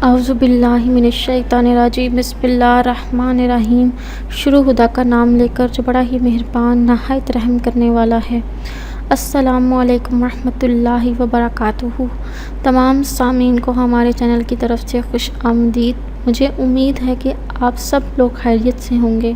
اعوذ باللہ من الشیطان الرجیم، بسم اللہ الرحمن الرحیم۔ شروع خدا کا نام لے کر جو بڑا ہی مہربان نہایت رحم کرنے والا ہے۔ السلام علیکم ورحمۃ اللہ وبرکاتہ۔ تمام سامعین کو ہمارے چینل کی طرف سے خوش آمدید۔ مجھے امید ہے کہ آپ سب لوگ خیریت سے ہوں گے۔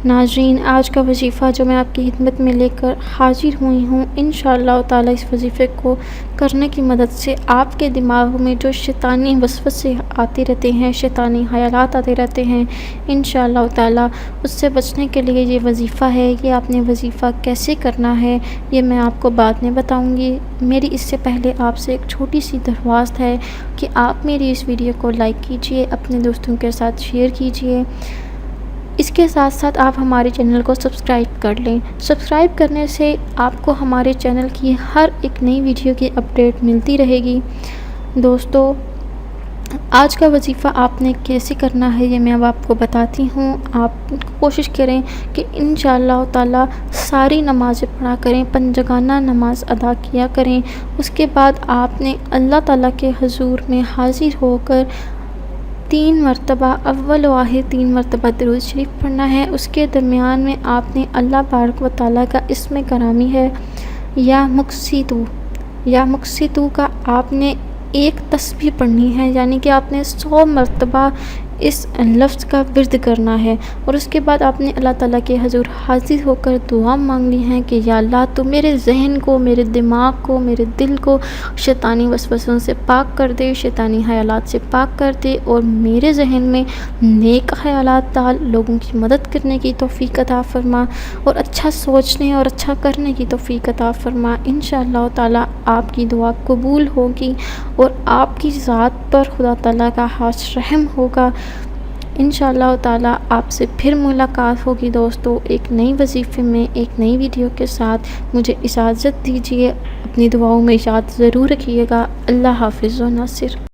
ناظرین، آج کا وظیفہ جو میں آپ کی خدمت میں لے کر حاضر ہوئی ہوں، انشاءاللہ تعالیٰ اس وظیفے کو کرنے کی مدد سے آپ کے دماغ میں جو شیطانی وسوسے آتے رہتے ہیں، شیطانی خیالات آتے رہتے ہیں، انشاءاللہ تعالیٰ اس سے بچنے کے لیے یہ وظیفہ ہے۔ یہ آپ نے وظیفہ کیسے کرنا ہے یہ میں آپ کو بعد میں بتاؤں گی۔ میری اس سے پہلے آپ سے ایک چھوٹی سی درخواست ہے کہ آپ میری اس ویڈیو کو لائک کیجئے، اپنے دوستوں کے ساتھ شیئر کیجئے۔ اس کے ساتھ ساتھ آپ ہمارے چینل کو سبسکرائب کر لیں۔ سبسکرائب کرنے سے آپ کو ہمارے چینل کی ہر ایک نئی ویڈیو کی اپڈیٹ ملتی رہے گی۔ دوستو، آج کا وظیفہ آپ نے کیسے کرنا ہے یہ میں اب آپ کو بتاتی ہوں۔ آپ کوشش کریں کہ انشاءاللہ تعالیٰ ساری نمازیں پڑھا کریں، پنجگانہ نماز ادا کیا کریں۔ اس کے بعد آپ نے اللہ تعالیٰ کے حضور میں حاضر ہو کر 3 مرتبہ اول و آخر 3 مرتبہ درود شریف پڑھنا ہے۔ اس کے درمیان میں آپ نے اللہ بارک و تعالیٰ کا اسم گرامی ہے یا مقسیتو، یا مقسیتو کا آپ نے ایک تسبیح پڑھنی ہے، یعنی کہ آپ نے 100 مرتبہ اس لفظ کا ورد کرنا ہے۔ اور اس کے بعد آپ نے اللہ تعالیٰ کے حضور حاضر ہو کر دعا مانگنی ہے کہ یا اللہ تو میرے ذہن کو، میرے دماغ کو، میرے دل کو شیطانی وسوسوں سے پاک کر دے، شیطانی خیالات سے پاک کر دے، اور میرے ذہن میں نیک خیالات ڈال، لوگوں کی مدد کرنے کی توفیق عطا فرما، اور اچھا سوچنے اور اچھا کرنے کی توفیق عطا فرما۔ انشاءاللہ تعالیٰ آپ کی دعا قبول ہوگی اور آپ کی ذات پر خدا تعالیٰ کا خاص رحم ہوگا۔ انشاءاللہ تعالیٰ آپ سے پھر ملاقات ہوگی دوستو، ایک نئی وظیفے میں، ایک نئی ویڈیو کے ساتھ۔ مجھے اجازت دیجیے، اپنی دعاؤں میں یاد ضرور رکھیے گا۔ اللہ حافظ و ناصر۔